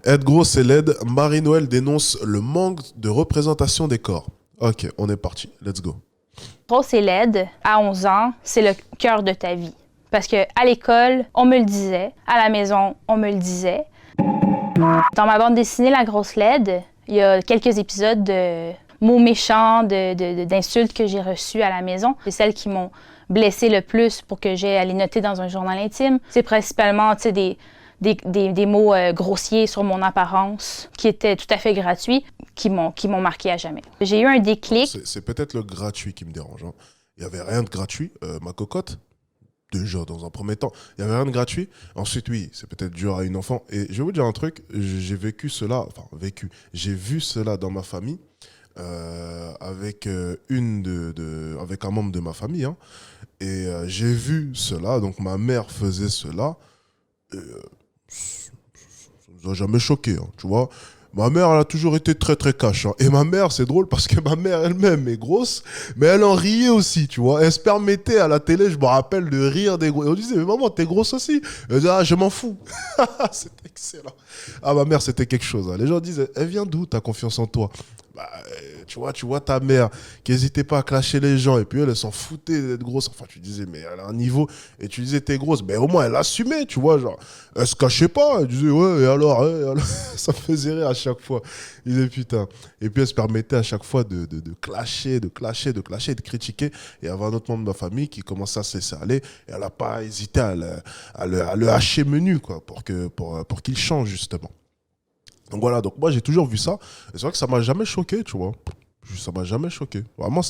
Être grosse et laide, Marie-Noël dénonce le manque de représentation des corps. Ok, on est parti. Let's go. Grosse et laide, à 11 ans, c'est le cœur de ta vie. Parce que à l'école, on me le disait. À la maison, on me le disait. Dans ma bande dessinée La Grosse Laide, il y a quelques épisodes de mots méchants, d'insultes que j'ai reçus à la maison. C'est celles qui m'ont blessée le plus pour que j'aie à les noter dans un journal intime. C'est principalement des mots grossiers sur mon apparence qui étaient tout à fait gratuits, qui m'ont marqué à jamais. J'ai eu un déclic. C'est peut-être le gratuit qui me dérange. Hein. Il n'y avait rien de gratuit, ma cocotte. Déjà, dans un premier temps, il n'y avait rien de gratuit. Ensuite, oui, c'est peut-être dur à une enfant. Et je vais vous dire un truc, j'ai vécu cela, j'ai vu cela dans ma famille, avec avec un membre de ma famille. Hein. Et j'ai vu cela, donc ma mère faisait cela. Et, ça ne nous a jamais choqué, hein, tu vois. Ma mère, elle a toujours été très très cash. Hein. Et ma mère, c'est drôle parce que ma mère elle-même est grosse, mais elle en riait aussi, tu vois. Elle se permettait à la télé, je me rappelle, de rire des gros. Et on disait, mais maman, t'es grosse aussi. Elle disait, ah, je m'en fous. C'était excellent. Ah, ma mère, c'était quelque chose. Hein. Les gens disaient, elle vient d'où ta confiance en toi? Bah, tu vois ta mère qui hésitait pas à clasher les gens et puis elle s'en foutait d'être grosse. Enfin, tu disais, mais elle a un niveau et tu disais, t'es grosse. Mais au moins, elle assumait, tu vois. Genre, elle se cachait pas. Elle disait, ouais, et alors, ouais, et alors ça me faisait rire à chaque fois. Il disait, putain. Et puis, elle se permettait à chaque fois de clasher, de critiquer. Et il y avait un autre membre de ma famille qui commençait à se laisser aller et elle n'a pas hésité à le hacher menu, quoi, pour qu'il change, justement. Donc voilà, donc moi j'ai toujours vu ça. Et c'est vrai que ça m'a jamais choqué, tu vois. Ça m'a jamais choqué. Vraiment,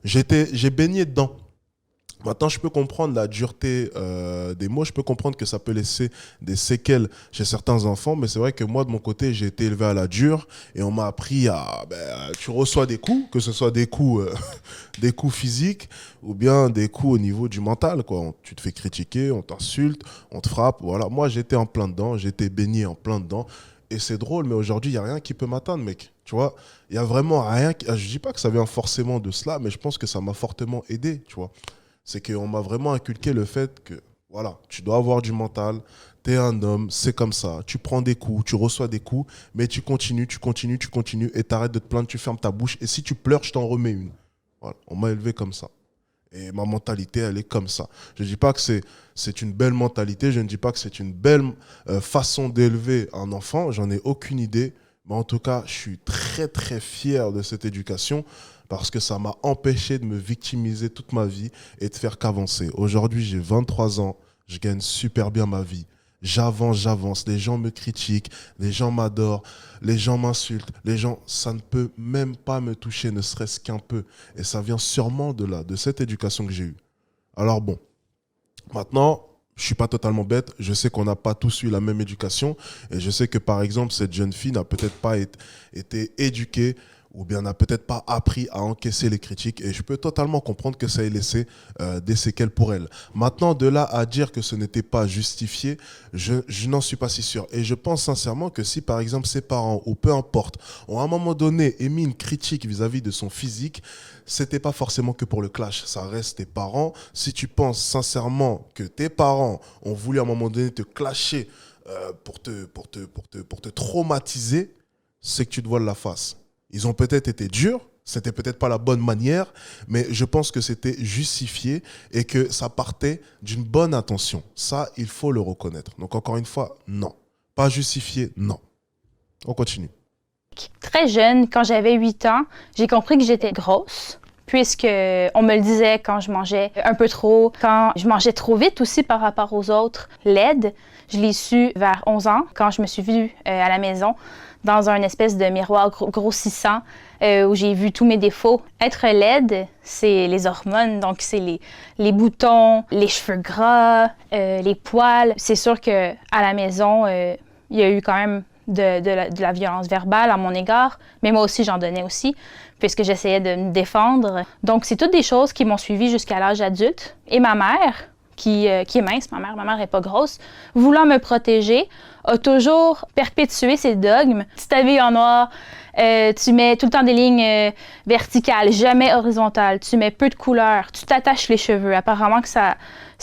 j'ai baigné dedans. Maintenant, je peux comprendre la dureté des mots. Je peux comprendre que ça peut laisser des séquelles chez certains enfants. Mais c'est vrai que moi, de mon côté, j'ai été élevé à la dure. Et on m'a appris tu reçois des coups, que ce soit des coups, des coups physiques ou bien des coups au niveau du mental, quoi. Tu te fais critiquer, on t'insulte, on te frappe. Voilà. Moi, j'étais en plein dedans. J'étais baigné en plein dedans. Et c'est drôle, mais aujourd'hui, il n'y a rien qui peut m'atteindre, mec. Tu vois, il n'y a vraiment rien. Je dis pas que ça vient forcément de cela, mais je pense que ça m'a fortement aidé, tu vois. C'est qu'on m'a vraiment inculqué le fait que, voilà, tu dois avoir du mental, t'es un homme, c'est comme ça. Tu prends des coups, tu reçois des coups, mais tu continues, et t'arrêtes de te plaindre, tu fermes ta bouche. Et si tu pleures, je t'en remets une. Voilà, on m'a élevé comme ça. Et ma mentalité, elle est comme ça. Je ne dis pas que c'est une belle mentalité, je ne dis pas que c'est une belle façon d'élever un enfant, j'en ai aucune idée. Mais en tout cas, je suis très très fier de cette éducation parce que ça m'a empêché de me victimiser toute ma vie et de faire qu'avancer. Aujourd'hui, j'ai 23 ans, je gagne super bien ma vie. J'avance, les gens me critiquent, les gens m'adorent, les gens m'insultent, ça ne peut même pas me toucher, ne serait-ce qu'un peu. Et ça vient sûrement de là, de cette éducation que j'ai eue. Alors bon, maintenant, je suis pas totalement bête, je sais qu'on n'a pas tous eu la même éducation, et je sais que par exemple, cette jeune fille n'a peut-être pas été éduquée ou bien n'a peut-être pas appris à encaisser les critiques et je peux totalement comprendre que ça ait laissé des séquelles pour elle. Maintenant, de là à dire que ce n'était pas justifié, je n'en suis pas si sûr. Et je pense sincèrement que si par exemple ses parents ou peu importe ont à un moment donné émis une critique vis-à-vis de son physique, c'était pas forcément que pour le clash, ça reste tes parents. Si tu penses sincèrement que tes parents ont voulu à un moment donné te clasher pour te traumatiser, c'est que tu te voiles la face. Ils ont peut-être été durs, c'était peut-être pas la bonne manière, mais je pense que c'était justifié et que ça partait d'une bonne intention. Ça, il faut le reconnaître. Donc encore une fois, non. Pas justifié, non. On continue. Très jeune, quand j'avais 8 ans, j'ai compris que j'étais grosse. Puisque on me le disait quand je mangeais un peu trop, quand je mangeais trop vite aussi par rapport aux autres. Laide, je l'ai su vers 11 ans, quand je me suis vue à la maison, dans un espèce de miroir grossissant, où j'ai vu tous mes défauts. Être laide, c'est les hormones, donc c'est les boutons, les cheveux gras, les poils. C'est sûr qu'à la maison, il y a eu quand même de la violence verbale à mon égard, mais moi aussi, j'en donnais aussi, puisque j'essayais de me défendre. Donc, c'est toutes des choses qui m'ont suivie jusqu'à l'âge adulte. Et ma mère, qui est mince, ma mère n'est pas grosse, voulant me protéger, a toujours perpétué ses dogmes. Tu t'habilles en noir, tu mets tout le temps des lignes verticales, jamais horizontales, tu mets peu de couleurs, tu t'attaches les cheveux. Apparemment que ça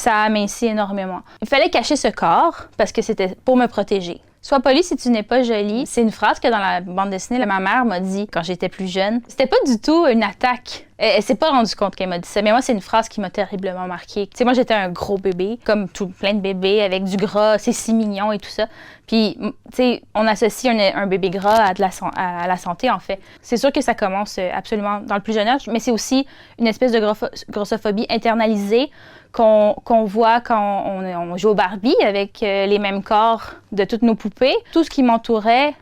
amincit énormément. Il fallait cacher ce corps parce que c'était pour me protéger. Sois poli si tu n'es pas jolie. C'est une phrase que dans la bande dessinée, ma mère m'a dit quand j'étais plus jeune. C'était pas du tout une attaque. Elle s'est pas rendue compte qu'elle m'a dit ça, mais moi, c'est une phrase qui m'a terriblement marquée. Tu sais, moi, j'étais un gros bébé, comme plein de bébés, avec du gras, c'est si mignon et tout ça. Puis, tu sais, on associe un bébé gras à la santé, en fait. C'est sûr que ça commence absolument dans le plus jeune âge, mais c'est aussi une espèce de grossophobie internalisée qu'on voit quand on joue au Barbie avec les mêmes corps de toutes nos poupées. Tout ce qui m'entourait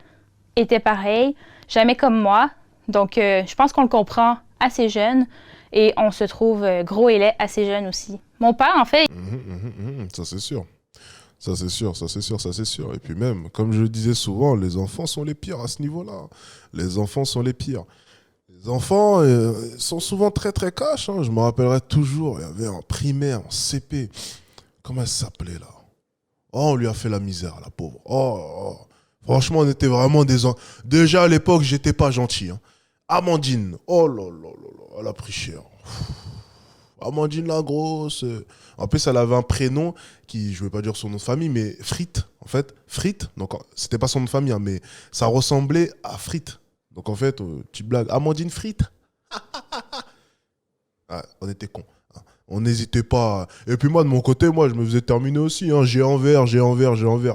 était pareil, jamais comme moi. Donc, je pense qu'on le comprend assez jeune et on se trouve gros et laid assez jeune aussi. Mon père, en fait... Ça, c'est sûr. Ça, c'est sûr, ça, c'est sûr, ça, c'est sûr. Et puis même, comme je le disais souvent, les enfants sont les pires à ce niveau-là. Les enfants sont les pires. Les enfants sont souvent très, très cash. Hein. Je me rappellerai toujours, il y avait en primaire, en CP. Comment elle s'appelait, là? Oh, on lui a fait la misère, la pauvre. Oh. Franchement, on était vraiment des... Déjà, à l'époque, j'étais pas gentil. Hein. Amandine. Oh là là là là, elle a pris cher. Amandine la grosse. En plus, elle avait un prénom qui, je ne vais pas dire son nom de famille, mais Frites, en fait. Frites. Donc, c'était pas son nom de famille, hein, mais ça ressemblait à Frites. Donc, en fait, petite blague. Amandine Frites. Ouais, on était cons. On n'hésitait pas. Et puis moi, de mon côté, moi, je me faisais terminer aussi. Hein. J'ai en vert.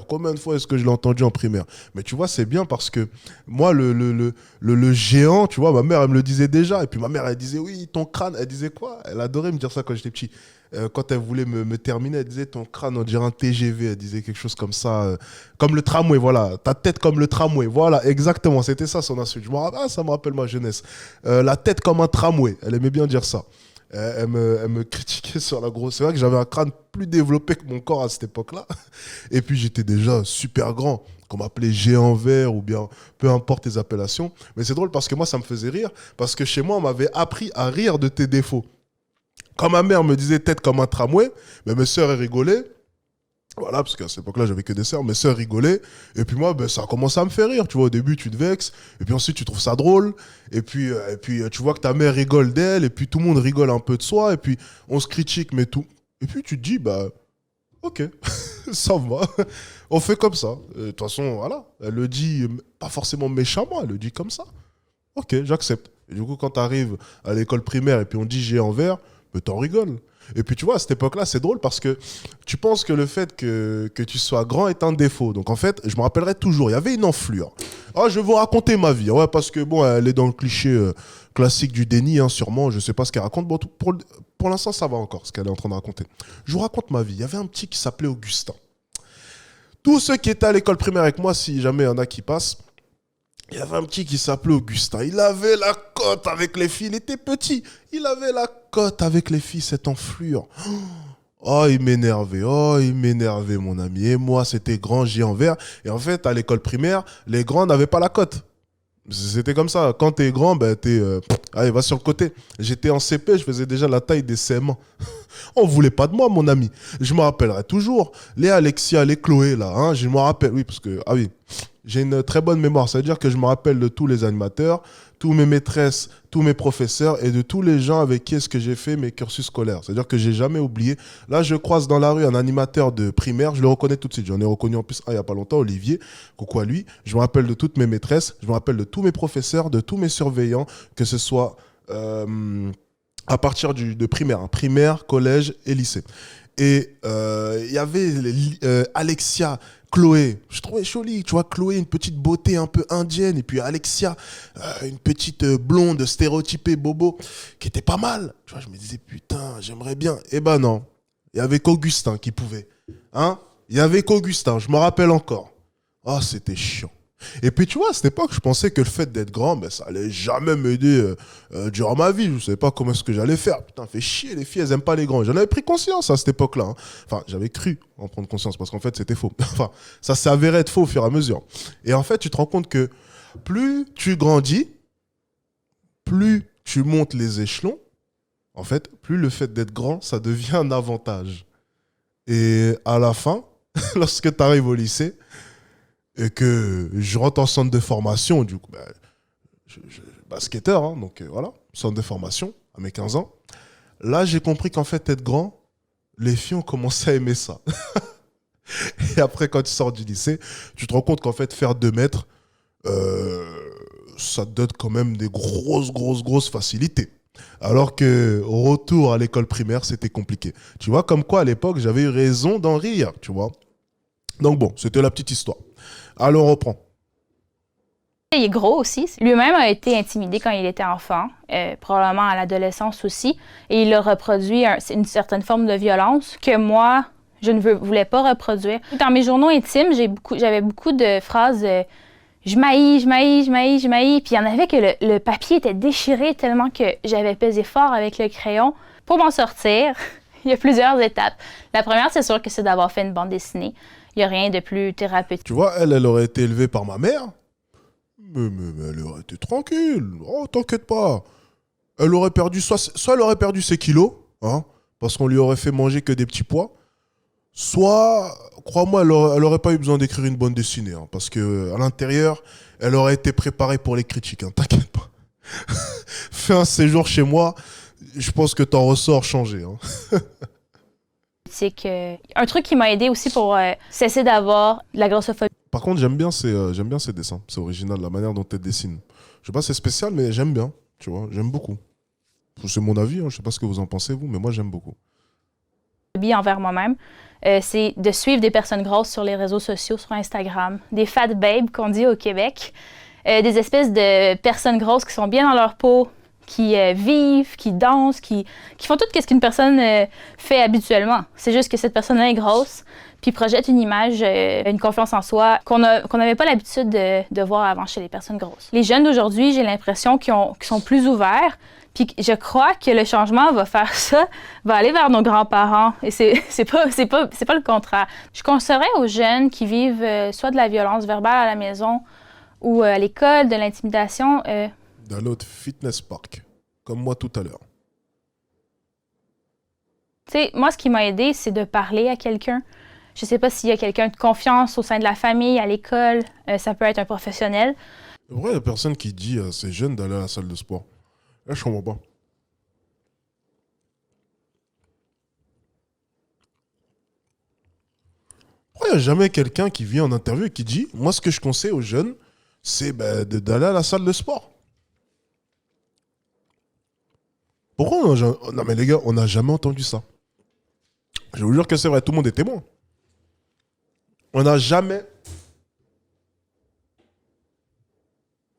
Combien de fois est-ce que je l'ai entendu en primaire? Mais tu vois, c'est bien parce que moi, le géant, tu vois, ma mère, elle me le disait déjà. Et puis ma mère, elle disait, oui, ton crâne. Elle disait quoi? Elle adorait me dire ça quand j'étais petit. Quand elle voulait me terminer, elle disait, ton crâne, on dirait un TGV. Elle disait quelque chose comme ça. Comme le tramway, voilà. Ta tête comme le tramway. Voilà, exactement. C'était ça son insulte. Ça me rappelle ma jeunesse. La tête comme un tramway. Elle aimait bien dire ça. Elle me critiquait sur la grosse. C'est vrai que j'avais un crâne plus développé que mon corps à cette époque-là. Et puis j'étais déjà super grand, qu'on m'appelait géant vert ou bien peu importe les appellations. Mais c'est drôle parce que moi, ça me faisait rire. Parce que chez moi, on m'avait appris à rire de tes défauts. Quand ma mère me disait tête comme un tramway, mais mes sœurs, elles rigolaient. Voilà, parce qu'à cette époque-là, j'avais que des sœurs, mes sœurs rigolaient, et puis moi, ça a commencé à me faire rire, tu vois, au début, tu te vexes, et puis ensuite, tu trouves ça drôle, et puis tu vois que ta mère rigole d'elle, et puis tout le monde rigole un peu de soi, et puis on se critique, mais tout. Et puis tu te dis, ok, ça va, on fait comme ça. De toute façon, voilà, elle le dit, pas forcément méchamment, elle le dit comme ça. Ok, j'accepte. Et du coup, quand tu arrives à l'école primaire, et puis on dit j'ai en vert, t'en rigoles. Et puis tu vois, à cette époque-là, c'est drôle parce que tu penses que le fait que tu sois grand est un défaut. Donc en fait, je me rappellerai toujours, il y avait une enflure. Ah, je vais vous raconter ma vie. Ouais, parce que bon, elle est dans le cliché classique du déni, hein, sûrement. Je sais pas ce qu'elle raconte. Bon, pour l'instant, ça va encore, ce qu'elle est en train de raconter. Je vous raconte ma vie. Il y avait un petit qui s'appelait Augustin. Tous ceux qui étaient à l'école primaire avec moi, si jamais il y en a qui passent, il y avait un petit qui s'appelait Augustin. Il avait la cote avec les filles. Il était petit. Il avait la cote avec les filles, cette enflure. Oh, il m'énervait, mon ami. Et moi, c'était grand, géant vert. Et en fait, à l'école primaire, les grands n'avaient pas la cote. C'était comme ça. Quand t'es grand, allez, va sur le côté. J'étais en CP, je faisais déjà la taille des CM1. On voulait pas de moi, mon ami. Je me rappellerai toujours. Les Alexia, les Chloé, là. Hein, je me rappelle. Oui, parce que, ah oui, j'ai une très bonne mémoire. C'est-à-dire que je me rappelle de tous les animateurs, tous mes maîtresses, tous mes professeurs et de tous les gens avec qui est-ce que j'ai fait mes cursus scolaires. C'est-à-dire que j'ai jamais oublié. Là, je croise dans la rue un animateur de primaire, je le reconnais tout de suite. J'en ai reconnu en plus il y a pas longtemps, Olivier. Coucou à lui. Je me rappelle de toutes mes maîtresses, je me rappelle de tous mes professeurs, de tous mes surveillants, que ce soit à partir de primaire, hein, primaire, collège et lycée. Et il y avait Alexia, Chloé, je trouvais jolie, tu vois, Chloé, une petite beauté un peu indienne, et puis Alexia, une petite blonde stéréotypée bobo, qui était pas mal. Tu vois, je me disais, putain, j'aimerais bien. Eh ben non, il y avait qu'Augustin qui pouvait. Hein? Il y avait qu'Augustin, je me rappelle encore. Ah, c'était chiant. Et puis tu vois, à cette époque, je pensais que le fait d'être grand, ça allait jamais m'aider durant ma vie. Je ne savais pas comment est-ce que j'allais faire. Putain, fait chier, les filles, elles aiment pas les grands. J'en avais pris conscience à cette époque-là. Hein. Enfin, j'avais cru en prendre conscience parce qu'en fait, c'était faux. Enfin, ça s'est avéré être faux au fur et à mesure. Et en fait, tu te rends compte que plus tu grandis, plus tu montes les échelons, en fait, plus le fait d'être grand, ça devient un avantage. Et à la fin, lorsque tu arrives au lycée, et que je rentre en centre de formation, du coup, basketteur, hein, donc voilà, centre de formation, à mes 15 ans. Là, j'ai compris qu'en fait, être grand, les filles ont commencé à aimer ça. Et après, quand tu sors du lycée, tu te rends compte qu'en fait, faire 2 mètres, euh, ça te donne quand même des grosses facilités. Alors que au retour à l'école primaire, c'était compliqué. Tu vois, comme quoi à l'époque, j'avais eu raison d'en rire, tu vois. Donc bon, c'était la petite histoire. Alors on reprend. Il est gros aussi. Lui-même a été intimidé quand il était enfant, probablement à l'adolescence aussi, et il a reproduit une certaine forme de violence que moi, je ne voulais pas reproduire. Dans mes journaux intimes, j'avais beaucoup de phrases je m'haïs, je m'haïs, je m'haïs, je m'haïs. Puis il y en avait que le papier était déchiré tellement que j'avais pesé fort avec le crayon. Pour m'en sortir, il y a plusieurs étapes. La première, c'est sûr que c'est d'avoir fait une bande dessinée. Il n'y a rien de plus thérapeutique. Tu vois, elle aurait été élevée par ma mère. Mais elle aurait été tranquille. Oh, t'inquiète pas. Elle aurait perdu, soit elle aurait perdu ses kilos, hein, parce qu'on lui aurait fait manger que des petits pois. Soit, crois-moi, elle aurait pas eu besoin d'écrire une bande dessinée, hein, parce que à l'intérieur, elle aurait été préparée pour les critiques, hein, t'inquiète pas. Fais un séjour chez moi, je pense que t'en ressors changé. Hein. Un truc qui m'a aidé aussi pour cesser d'avoir de la grossophobie. Par contre, j'aime bien ces dessins. C'est original, la manière dont elle dessine. Je sais pas, c'est spécial, mais j'aime bien. Tu vois, j'aime beaucoup. C'est mon avis, hein, je sais pas ce que vous en pensez, vous, mais moi, j'aime beaucoup. Envers moi-même, c'est de suivre des personnes grosses sur les réseaux sociaux, sur Instagram, des fat babes qu'on dit au Québec, des espèces de personnes grosses qui sont bien dans leur peau, qui vivent, qui dansent, qui font tout ce qu'une personne fait habituellement. C'est juste que cette personne-là est grosse, puis projette une image, une confiance en soi qu'on n'avait pas l'habitude de voir avant chez les personnes grosses. Les jeunes d'aujourd'hui, j'ai l'impression qu'ils sont plus ouverts, puis je crois que le changement va faire ça, va aller vers nos grands-parents. Et c'est pas le contraire. Je conseillerais aux jeunes qui vivent soit de la violence verbale à la maison ou à l'école, de l'intimidation. D'aller au fitness park, comme moi tout à l'heure. Tu sais, moi, ce qui m'a aidé, c'est de parler à quelqu'un. Je sais pas s'il y a quelqu'un de confiance au sein de la famille, à l'école. Ça peut être un professionnel. Pourquoi il y a personne qui dit à ces jeunes d'aller à la salle de sport? Là, je comprends pas. Pourquoi il n'y a jamais quelqu'un qui vient en interview et qui dit, moi, ce que je conseille aux jeunes, c'est d'aller à la salle de sport. Pourquoi Non mais les gars, on n'a jamais entendu ça. Je vous jure que c'est vrai, tout le monde est témoin. On n'a jamais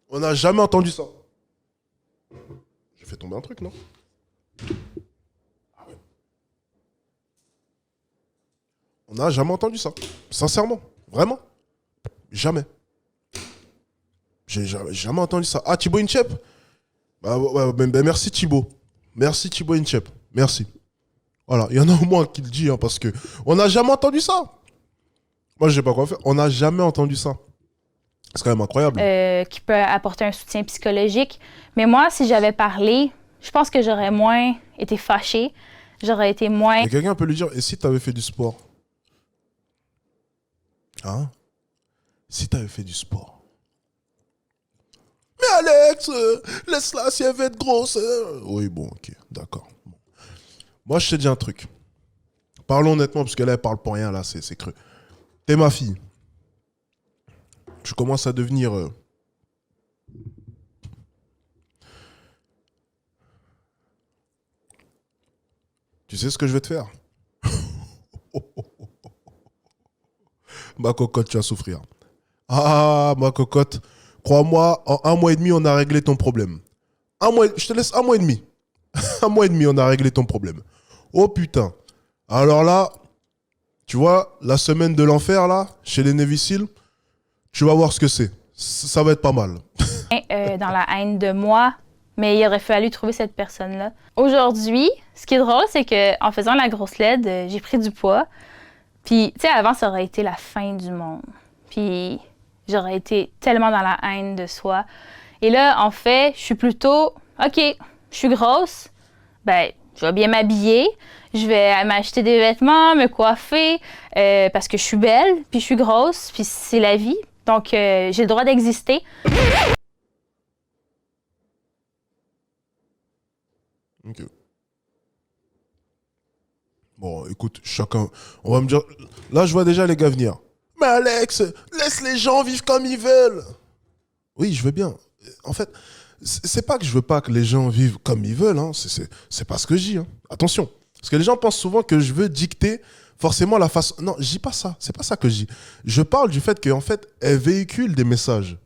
entendu ça. J'ai fait tomber un truc, non? Ah ouais. On n'a jamais entendu ça. Sincèrement. Vraiment. Jamais. J'ai jamais entendu ça. Ah, Thibaut Inchep? Merci Thibaut. Merci Thibaut Inchep. Merci. Voilà, il y en a au moins qui le dit, hein, parce que on n'a jamais entendu ça. Moi, je sais pas quoi faire. On n'a jamais entendu ça. C'est quand même incroyable. Qui peut apporter un soutien psychologique. Mais moi, si j'avais parlé, je pense que j'aurais moins été fâchée. J'aurais été moins... Et quelqu'un peut lui dire, et si tu avais fait du sport? Hein? Si tu avais fait du sport? Mais Alex, laisse-la si elle veut être grosse. Oui, bon, ok, d'accord. Bon. Moi, je te dis un truc. Parlons honnêtement, parce que là, elle parle pour rien, là, c'est creux. T'es ma fille. Je commence à devenir... Tu sais ce que je vais te faire? Ma cocotte, tu vas souffrir. Ah, ma cocotte, crois-moi, en 1 mois et demi, on a réglé ton problème. Je te laisse 1 mois et demi. 1 mois et demi, on a réglé ton problème. Oh putain. Alors là, tu vois, la semaine de l'enfer, là, chez les Navy Seals, tu vas voir ce que c'est. Ça va être pas mal. Dans la haine de moi, mais il aurait fallu trouver cette personne-là. Aujourd'hui, ce qui est drôle, c'est qu'en faisant la grosse LED, j'ai pris du poids. Puis, tu sais, avant, ça aurait été la fin du monde. Puis, j'aurais été tellement dans la haine de soi. Et là, en fait, je suis plutôt, OK, je suis grosse, ben, je vais bien m'habiller, je vais m'acheter des vêtements, me coiffer, parce que je suis belle, puis je suis grosse, puis c'est la vie. Donc, j'ai le droit d'exister. Ok. Bon, écoute, chacun. On va me dire. Là, je vois déjà les gars venir. Mais Alex, laisse les gens vivre comme ils veulent. Oui, je veux bien. En fait, c'est pas que je veux pas que les gens vivent comme ils veulent. Hein. C'est pas ce que je dis. Hein. Attention. Parce que les gens pensent souvent que je veux dicter forcément la façon. Non, je dis pas ça. C'est pas ça que je dis. Je parle du fait qu'en fait, elle véhicule des messages.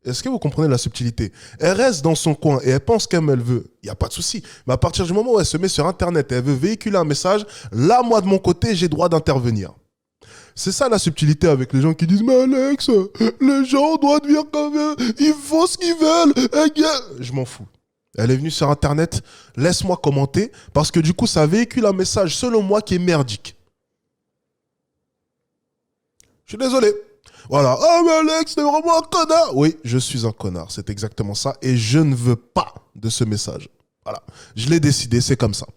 Est-ce que vous comprenez la subtilité? Elle reste dans son coin et elle pense comme elle veut. Il n'y a pas de souci. Mais à partir du moment où elle se met sur Internet et elle veut véhiculer un message, là, moi, de mon côté, j'ai droit d'intervenir. C'est ça la subtilité avec les gens qui disent « Mais Alex, les gens doivent vivre comme eux, ils font ce qu'ils veulent. » Je m'en fous. Elle est venue sur Internet, laisse-moi commenter, parce que du coup, ça véhicule un message, selon moi, qui est merdique. Je suis désolé. Voilà. Ah, mais Alex, t'es vraiment un connard. Oui, je suis un connard. C'est exactement ça. Et je ne veux pas de ce message. Voilà. Je l'ai décidé, c'est comme ça.